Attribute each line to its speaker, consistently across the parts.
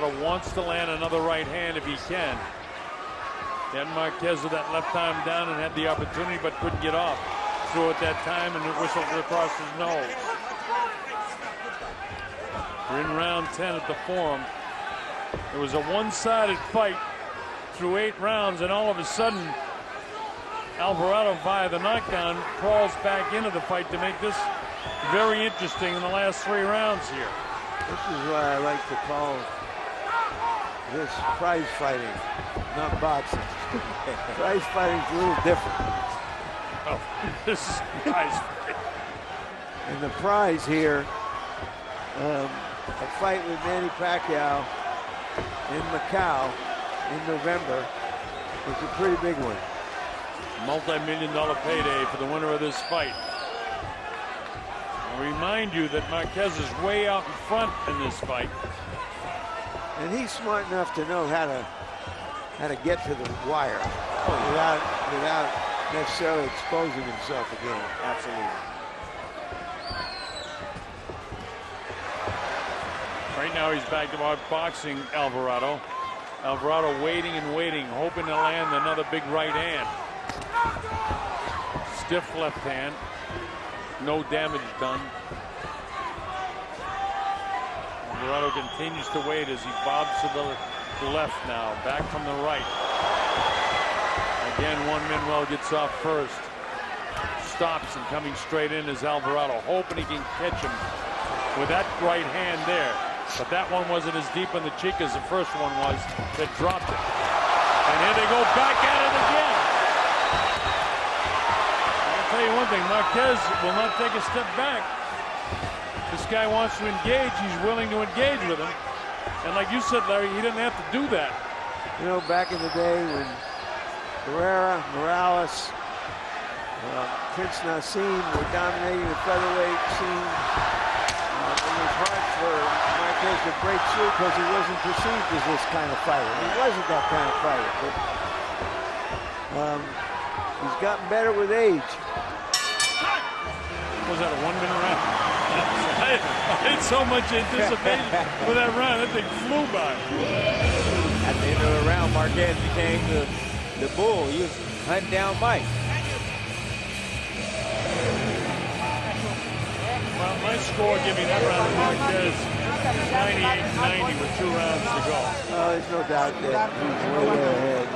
Speaker 1: Alvarado wants to land another right hand if he can. Had Marquez with that left arm down and had the opportunity, but couldn't get off. Threw it that time and it whistled across his nose. We're in round 10 at the Forum. It was a one-sided fight through 8 rounds, and all of a sudden, Alvarado, via the knockdown, crawls back into the fight to make this very interesting in the last 3 rounds here.
Speaker 2: This is what I like to call this prize fighting, not boxing. Prize fighting's a little different.
Speaker 1: Oh, this is prize fighting.
Speaker 2: And the prize here, a fight with Manny Pacquiao in Macau in November, is a pretty big one.
Speaker 1: Multi-million-dollar payday for the winner of this fight. I'll remind you that Marquez is way out in front in this fight.
Speaker 2: And he's smart enough to know how to get to the wire without necessarily exposing himself again.
Speaker 3: Absolutely.
Speaker 1: Right now he's back to boxing Alvarado. Alvarado waiting and waiting, hoping to land another big right hand. Stiff left hand. No damage done. Alvarado continues to wait as he bobs to the left now. Back from the right. Again, Manuel gets off first. Stops and coming straight in is Alvarado, hoping he can catch him with that right hand there. But that one wasn't as deep in the cheek as the first one was that dropped it. And here they go back at it again. I'll tell you one thing, Marquez will not take a step back. This guy wants to engage. He's willing to engage with him. And like you said, Larry, he didn't have to do that.
Speaker 2: You know, back in the day when Guerrera, Morales, Prince Nassim were dominating the featherweight scene, it was hard for Marquez to break through because he wasn't perceived as this kind of fighter. He wasn't that kind of fighter, but he's gotten better with age.
Speaker 1: Was that a 1 minute round? I had so much anticipation for that round. That thing flew by.
Speaker 3: At the end of the round, Marquez became the bull. He was hunting down Mike.
Speaker 1: Well, my score giving that round to Marquez 98-90 with 2 rounds to go.
Speaker 2: There's no doubt that he's way ahead.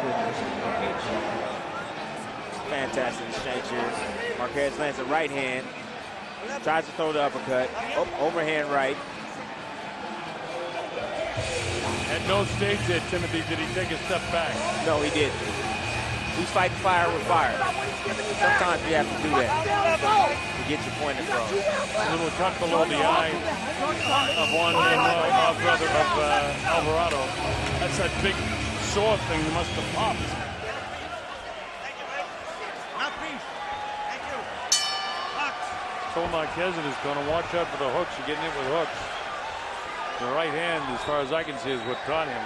Speaker 3: Fantastic exchange here. Marquez lands a right hand. Tries to throw the uppercut. Oh, overhand right.
Speaker 1: At no stage there, Timothy, did he take a step back.
Speaker 3: No, he didn't. He's fighting fire with fire. Sometimes you have to do that to get your point across.
Speaker 1: A little cut below the eye of Alvarado. That's that big sore thing that must have popped. Told Marquez is going to watch out for the hooks. You're getting it with hooks. The right hand, as far as I can see, is what caught him.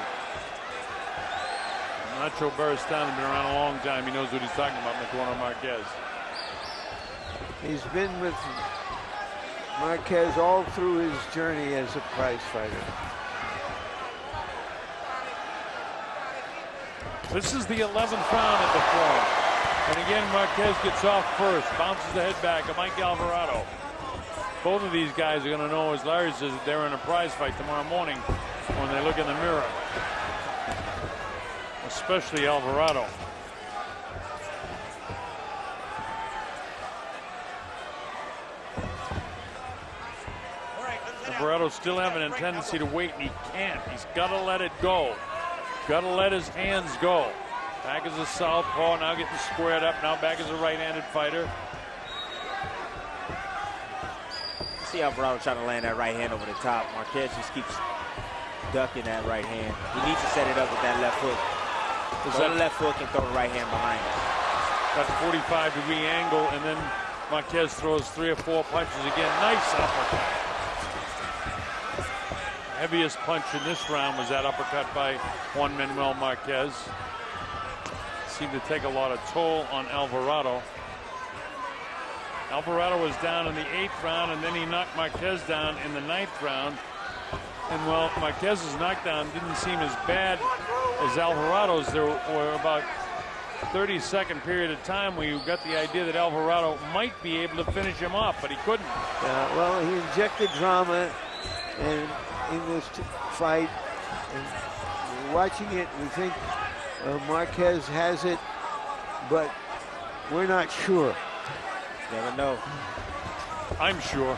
Speaker 1: Nacho Beristain has been around a long time. He knows what he's talking about in the corner of Marquez.
Speaker 2: He's been with Marquez all through his journey as a prize fighter.
Speaker 1: This is the 11th round at the Forum. And again, Marquez gets off first, bounces the head back of Mike Alvarado. Both of these guys are going to know, as Larry says, that they're in a prize fight tomorrow morning when they look in the mirror. Especially Alvarado. Alvarado still having a tendency to wait, and he can't. He's got to let it go. Got to let his hands go. Back as a southpaw, now getting squared up, now back as a right-handed fighter.
Speaker 3: See Alvarado trying to land that right hand over the top. Marquez just keeps ducking that right hand. He needs to set it up with that left hook. Throw the left hook and throw the right hand behind it.
Speaker 1: Got a 45-degree angle, and then Marquez throws 3 or 4 punches again. Nice uppercut. Heaviest punch in this round was that uppercut by Juan Manuel Marquez. Seemed to take a lot of toll on Alvarado. Alvarado was down in the 8th round, and then he knocked Marquez down in the 9th round. And while Marquez's knockdown didn't seem as bad as Alvarado's, there were about 30-second period of time where you got the idea that Alvarado might be able to finish him off, but he couldn't.
Speaker 2: Well, he injected drama in this fight. And watching it, we think Marquez has it, but we're not sure.
Speaker 3: Never know.
Speaker 1: I'm sure.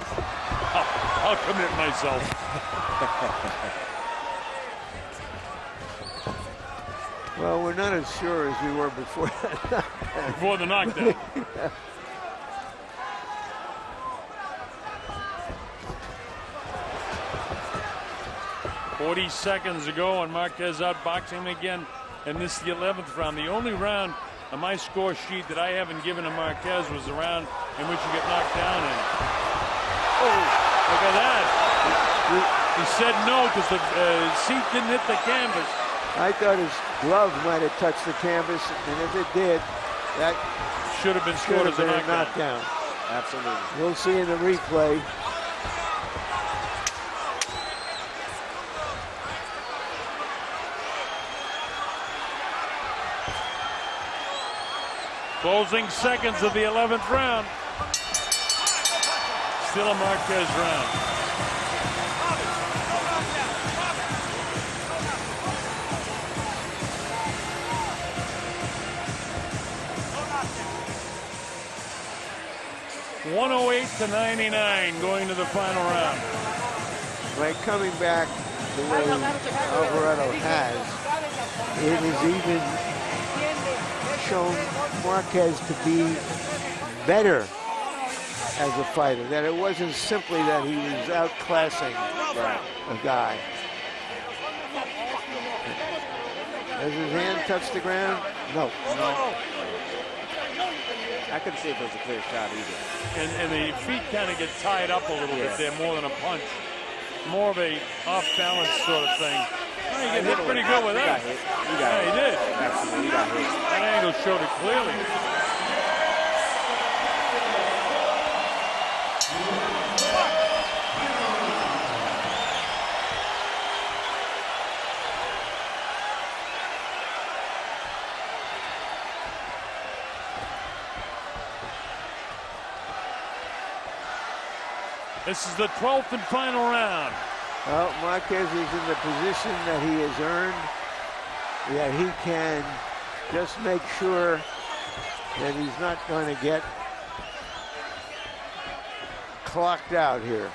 Speaker 1: I'll commit myself.
Speaker 2: Well, we're not as sure as we were before that.
Speaker 1: Before the knockdown. 40 seconds ago, and Marquez outboxing him again. And this is the 11th round. The only round on my score sheet that I haven't given to Marquez was the round in which you get knocked down in. Oh, look at that. He said no because the seat didn't hit the canvas.
Speaker 2: I thought his glove might have touched the canvas, and if it did, that
Speaker 1: should have been scored as a
Speaker 2: knockdown.
Speaker 3: Absolutely.
Speaker 2: We'll see in the replay.
Speaker 1: Closing seconds of the 11th round. Still a Marquez round. (108-99) going to the final round.
Speaker 2: By coming back the way Alvarado has, it has even shown Marquez to be better as a fighter, that it wasn't simply that he was outclassing a guy. Does his hand touch the ground? No.
Speaker 3: I couldn't see if it was a clear shot either.
Speaker 1: And the feet kind of get tied up a little bit there more than a punch. More of a off-balance sort of thing. He got hit pretty good with that.
Speaker 3: He
Speaker 1: did.
Speaker 3: Absolutely, he got hit.
Speaker 1: That angle showed it clearly. This is the 12th and final round.
Speaker 2: Well, Marquez is in the position that he has earned, that he can just make sure that he's not going to get clocked out here.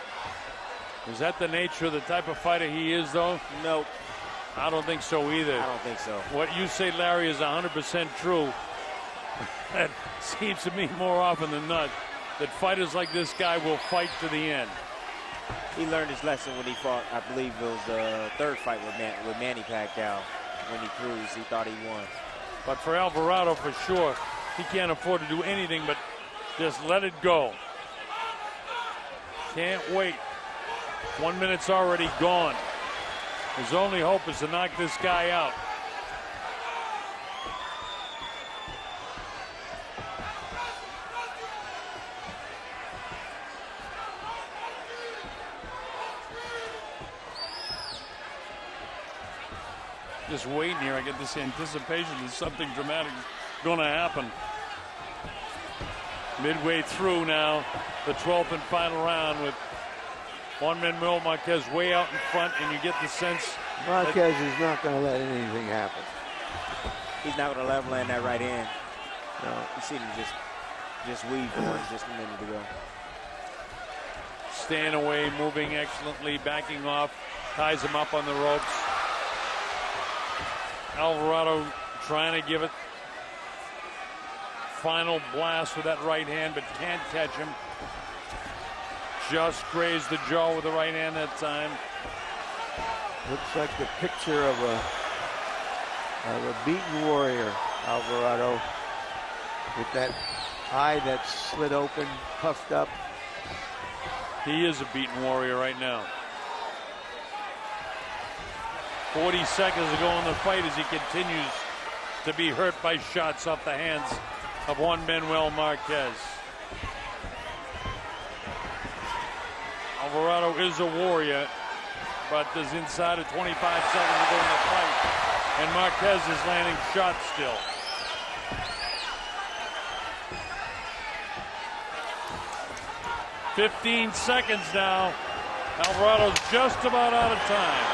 Speaker 1: Is that the nature of the type of fighter he is, though?
Speaker 3: Nope.
Speaker 1: I don't think so either.
Speaker 3: I don't think so.
Speaker 1: What you say, Larry, is 100% true. That seems to me more often than not that fighters like this guy will fight to the end.
Speaker 3: He learned his lesson when he fought, I believe it was the third fight with Manny Pacquiao. When he cruised, he thought he won.
Speaker 1: But for Alvarado, for sure, he can't afford to do anything but just let it go. Can't wait. 1 minute's already gone. His only hope is to knock this guy out. Just waiting here. I get this anticipation that something dramatic is going to happen. Midway through now, the 12th and final round with Juan Manuel Marquez way out in front, and you get the sense
Speaker 2: Marquez is not going to let anything happen.
Speaker 3: He's not going to let him land that right hand.
Speaker 2: No.
Speaker 3: You see him just weave one just a minute ago.
Speaker 1: Staying away, moving excellently, backing off, ties him up on the ropes. Alvarado trying to give it final blast with that right hand, but can't catch him. Just grazed the jaw with the right hand that time.
Speaker 2: Looks like the picture of a beaten warrior, Alvarado, with that eye that's slit open, puffed up.
Speaker 1: He is a beaten warrior right now. 40 seconds to go in the fight as he continues to be hurt by shots off the hands of Juan Manuel Marquez. Alvarado is a warrior. but there's inside of 25 seconds to go in the fight. And Marquez is landing shots still. "15 seconds now. Alvarado's just about out of time.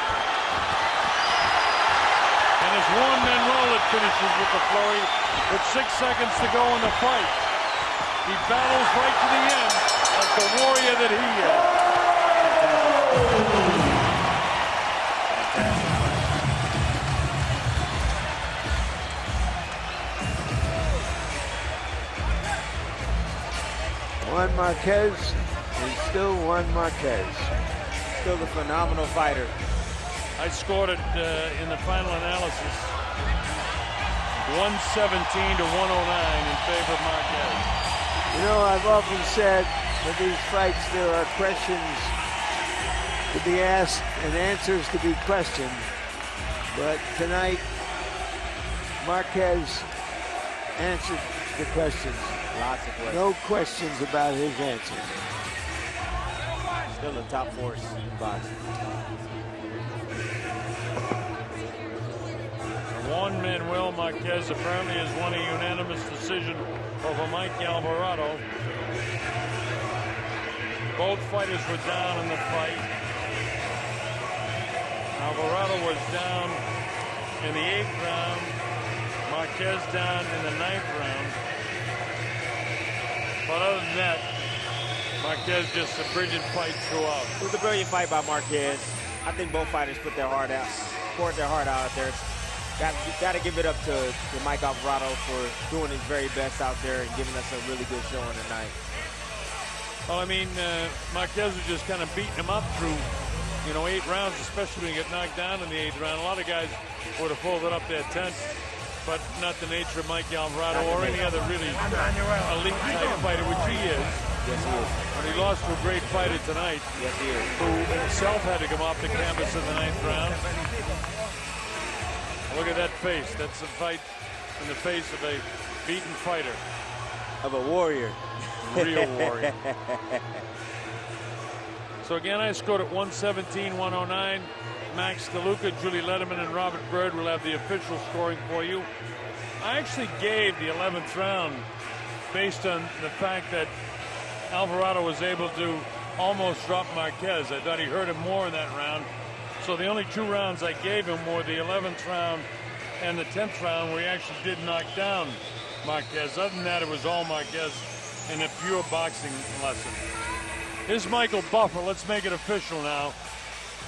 Speaker 1: And it's Juan Manuel that finishes with the flurry with 6 seconds to go in the fight. He battles right to the end like the warrior that he is.
Speaker 2: Juan Marquez is still Juan Marquez.
Speaker 3: Still a phenomenal fighter.
Speaker 1: I scored it in the final analysis 117 to 109 in favor of Marquez.
Speaker 2: You know, I've often said that these fights there are questions to be asked and answers to be questioned. But tonight, Marquez answered the questions.
Speaker 3: Lots of questions.
Speaker 2: No questions about his answers.
Speaker 3: Still a top force in boxing.
Speaker 1: Juan Manuel Marquez apparently has won a unanimous decision over Mike Alvarado. Both fighters were down in the fight. Alvarado was down in the 8th round. Marquez down in the 9th round. But other than that, Marquez just a brilliant fight throughout.
Speaker 3: It was a brilliant fight by Marquez. I think both fighters put their heart out, poured their heart out there. Got to give it up to Mike Alvarado for doing his very best out there and giving us a really good showing tonight.
Speaker 1: Well, I mean, Marquez was just kind of beating him up through, 8 rounds, especially when you get knocked down in the 8th round. A lot of guys would have folded up their tent, but not the nature of Mike Alvarado or any other really elite type fighter, which he is.
Speaker 3: Yes, he is.
Speaker 1: But he lost to a great fighter tonight.
Speaker 3: Yes, he is.
Speaker 1: Who himself had to come off the canvas in the 9th round. Look at that face. That's a fight in the face of a beaten fighter.
Speaker 3: Of a warrior.
Speaker 1: Real warrior. So again, I scored at 117, 109. Max DeLuca, Julie Letterman, and Robert Byrd will have the official scoring for you. I actually gave the 11th round based on the fact that Alvarado was able to almost drop Marquez. I thought he hurt him more in that round. So the only 2 rounds I gave him were the 11th round and the 10th round, where he actually did knock down Marquez. Other than that, it was all Marquez in a pure boxing lesson. Here's Michael Buffer. Let's make it official now.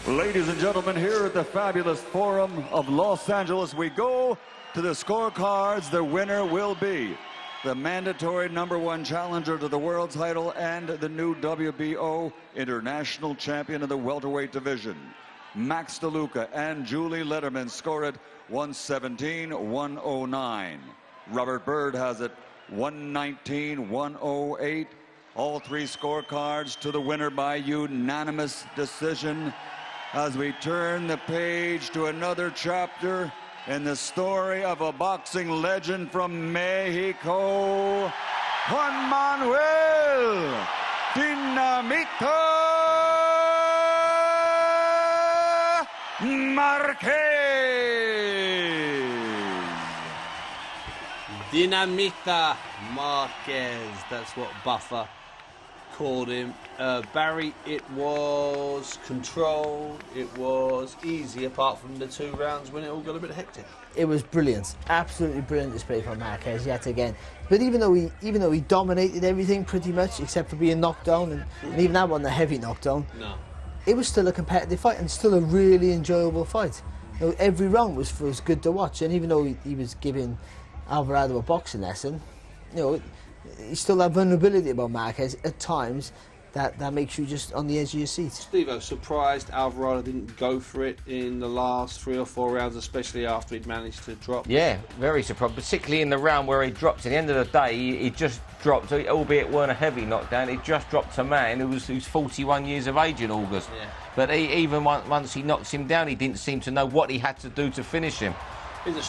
Speaker 4: Ladies and gentlemen, here at the fabulous Forum of Los Angeles, we go to the scorecards. The winner will be the mandatory #1 challenger to the world title and the new WBO international champion of the welterweight division. Max DeLuca and Julie Letterman score it 117-109. Robert Byrd has it 119-108. All 3 scorecards to the winner by unanimous decision. As we turn the page to another chapter in the story of a boxing legend from Mexico, Juan Manuel Dinamita Marquez.
Speaker 5: Dinamita Marquez, that's what Buffer called him. Barry, it was controlled, it was easy, apart from the 2 rounds when it all got a bit hectic.
Speaker 6: It was brilliant, absolutely brilliant display from Marquez yet again. But even though he dominated everything pretty much, except for being knocked down, and even that wasn't a heavy knockdown,
Speaker 5: no,
Speaker 6: it was still a competitive fight and still a really enjoyable fight. Every round was good to watch, and even though he was giving Alvarado a boxing lesson, he still had vulnerability about Marquez at times that makes you just on the edge of your seat.
Speaker 5: Steve-O, surprised Alvarado didn't go for it in the last 3 or 4 rounds, especially after he'd managed to drop.
Speaker 7: Yeah, very surprised, particularly in the round where he dropped. At the end of the day, he just dropped, albeit weren't a heavy knockdown, he just dropped a man who's 41 years of age in August.
Speaker 5: Yeah.
Speaker 7: But even once he knocks him down, he didn't seem to know what he had to do to finish him.
Speaker 5: In the